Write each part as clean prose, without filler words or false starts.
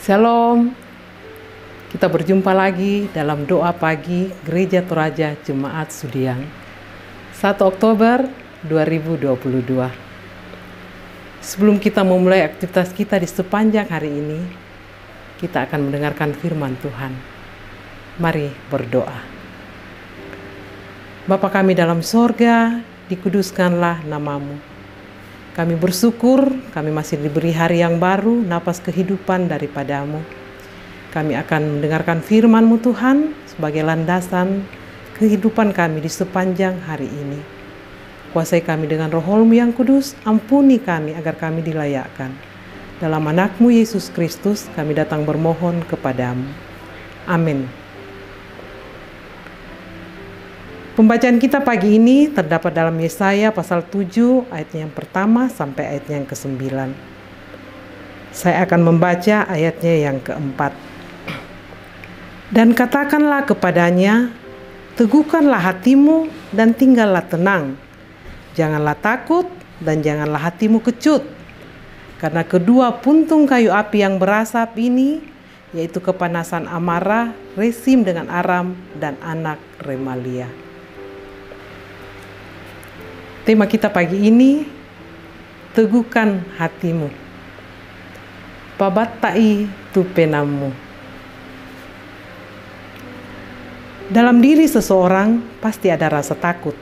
Shalom, kita berjumpa lagi dalam doa pagi Gereja Toraja Jemaat Sudiang 1 Oktober 2022. Sebelum kita memulai aktivitas kita di sepanjang hari ini, kita akan mendengarkan firman Tuhan. Mari berdoa. Bapa kami dalam sorga, dikuduskanlah namamu. Kami bersyukur kami masih diberi hari yang baru, napas kehidupan daripadamu. Kami akan mendengarkan firman-Mu Tuhan sebagai landasan kehidupan kami di sepanjang hari ini. Kuasai kami dengan Roh-Mu yang kudus, ampuni kami agar kami dilayakkan. Dalam anak-Mu Yesus Kristus kami datang bermohon kepadamu. Amin. Pembacaan kita pagi ini terdapat dalam Yesaya pasal 7 ayatnya yang pertama sampai ayatnya yang ke-9. Saya akan membaca ayatnya yang keempat. Dan katakanlah kepadanya, teguhkanlah hatimu dan tinggallah tenang. Janganlah takut dan janganlah hatimu kecut. Karena kedua puntung kayu api yang berasap ini, yaitu kepanasan amarah, Resim dengan Aram, dan anak Remalia. Tema kita pagi ini, teguhkan hatimu. Pabattai tupenamu. Dalam diri seseorang pasti ada rasa takut,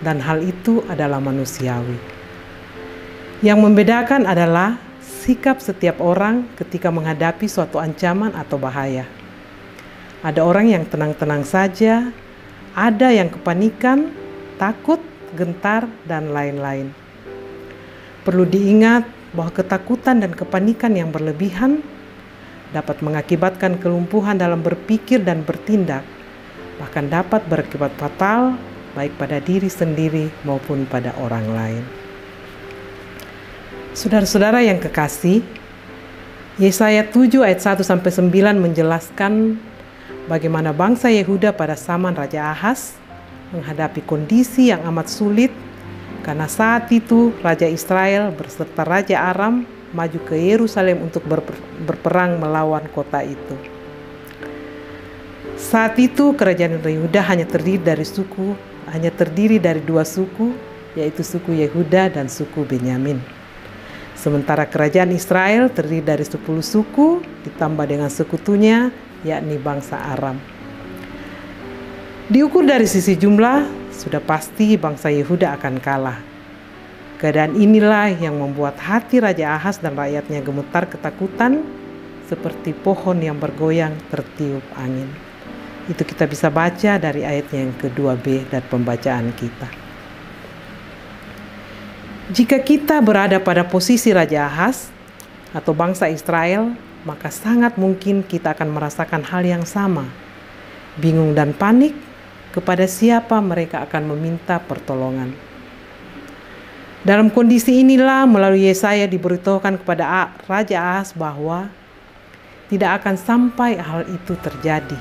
dan hal itu adalah manusiawi. Yang membedakan adalah sikap setiap orang ketika menghadapi suatu ancaman atau bahaya. Ada orang yang tenang-tenang saja, ada yang kepanikan, takut, gentar, dan lain-lain. Perlu diingat bahwa ketakutan dan kepanikan yang berlebihan dapat mengakibatkan kelumpuhan dalam berpikir dan bertindak, bahkan dapat berakibat fatal baik pada diri sendiri maupun pada orang lain. Saudara-saudara yang kekasih, Yesaya 7 ayat 1-9 menjelaskan bagaimana bangsa Yehuda pada zaman Raja Ahaz menghadapi kondisi yang amat sulit karena saat itu Raja Israel beserta Raja Aram maju ke Yerusalem untuk berperang melawan kota itu. Saat itu kerajaan Yehuda hanya terdiri dari dua suku, yaitu suku Yehuda dan suku Benyamin. Sementara kerajaan Israel terdiri dari 10 suku ditambah dengan sekutunya, yakni bangsa Aram. Diukur dari sisi jumlah, sudah pasti bangsa Yehuda akan kalah. Keadaan inilah yang membuat hati Raja Ahaz dan rakyatnya gemetar ketakutan, seperti pohon yang bergoyang tertiup angin. Itu kita bisa baca dari ayatnya yang ke-2b dan pembacaan kita. Jika kita berada pada posisi Raja Ahaz atau bangsa Israel, maka sangat mungkin kita akan merasakan hal yang sama. Bingung dan panik, kepada siapa mereka akan meminta pertolongan. Dalam kondisi inilah melalui Yesaya diberitahukan kepada Raja Ahaz bahwa tidak akan sampai hal itu terjadi.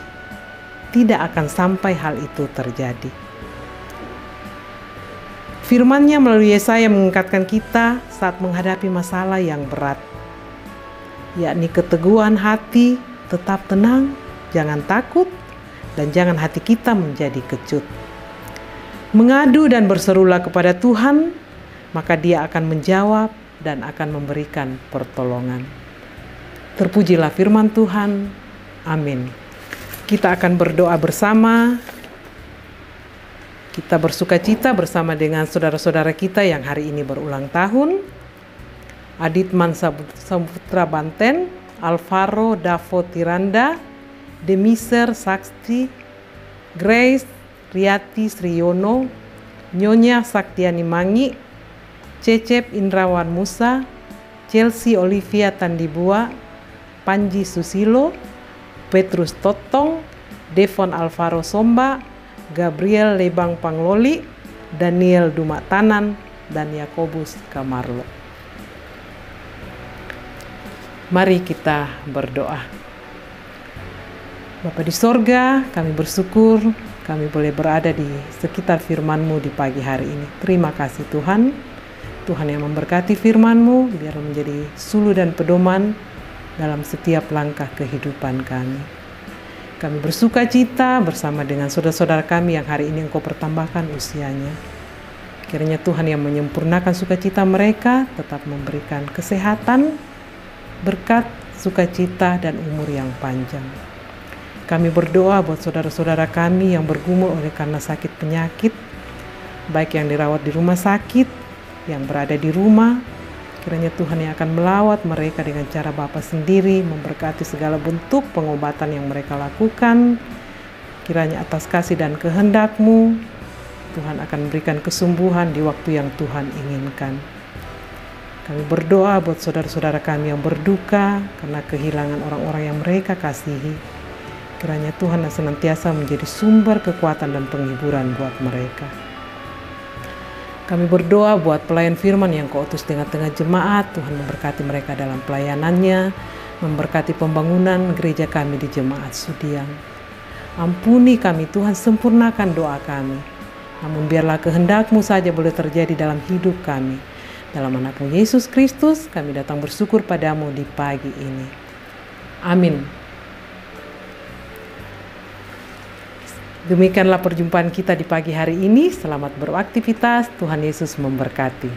Tidak akan sampai hal itu terjadi. Firman-Nya melalui Yesaya mengingatkan kita saat menghadapi masalah yang berat, yakni keteguhan hati, tetap tenang, jangan takut, dan jangan hati kita menjadi kecut. Mengadu dan berserulah kepada Tuhan, maka Dia akan menjawab dan akan memberikan pertolongan. Terpujilah firman Tuhan. Amin. Kita akan berdoa bersama. Kita bersukacita bersama dengan saudara-saudara kita yang hari ini berulang tahun. Aditman Saputra Banten, Alvaro Davo Tiranda, Demiser Sakti, Grace Riyati Sriyono, Nyonya Saktiani Mangi, Cecep Indrawan Musa, Chelsea Olivia Tandibua, Panji Susilo, Petrus Totong, Devon Alvaro Somba, Gabriel Lebang Pangloli, Daniel Dumatanan, dan Yakobus Kamarlo. Mari kita berdoa. Bapa di sorga, kami bersyukur kami boleh berada di sekitar firman-Mu di pagi hari ini. Terima kasih Tuhan. Tuhan yang memberkati firman-Mu, biar menjadi suluh dan pedoman dalam setiap langkah kehidupan kami. Kami bersuka cita bersama dengan saudara-saudara kami yang hari ini Engkau pertambahkan usianya. Kiranya Tuhan yang menyempurnakan sukacita mereka tetap memberikan kesehatan, berkat, sukacita, dan umur yang panjang. Kami berdoa buat saudara-saudara kami yang bergumul oleh karena sakit penyakit, baik yang dirawat di rumah sakit, yang berada di rumah. Kiranya Tuhan yang akan melawat mereka dengan cara Bapa sendiri, memberkati segala bentuk pengobatan yang mereka lakukan. Kiranya atas kasih dan kehendak-Mu, Tuhan akan memberikan kesembuhan di waktu yang Tuhan inginkan. Kami berdoa buat saudara-saudara kami yang berduka karena kehilangan orang-orang yang mereka kasihi. Kiranya Tuhan yang senantiasa menjadi sumber kekuatan dan penghiburan buat mereka. Kami berdoa buat pelayan firman yang Kau utus tengah-tengah jemaat. Tuhan memberkati mereka dalam pelayanannya, memberkati pembangunan gereja kami di Jemaat Sudiang. Ampuni kami Tuhan, sempurnakan doa kami. Namun biarlah kehendak-Mu saja boleh terjadi dalam hidup kami. Dalam anak-Mu Yesus Kristus, kami datang bersyukur padamu di pagi ini. Amin. Demikianlah perjumpaan kita di pagi hari ini. Selamat beraktivitas. Tuhan Yesus memberkati.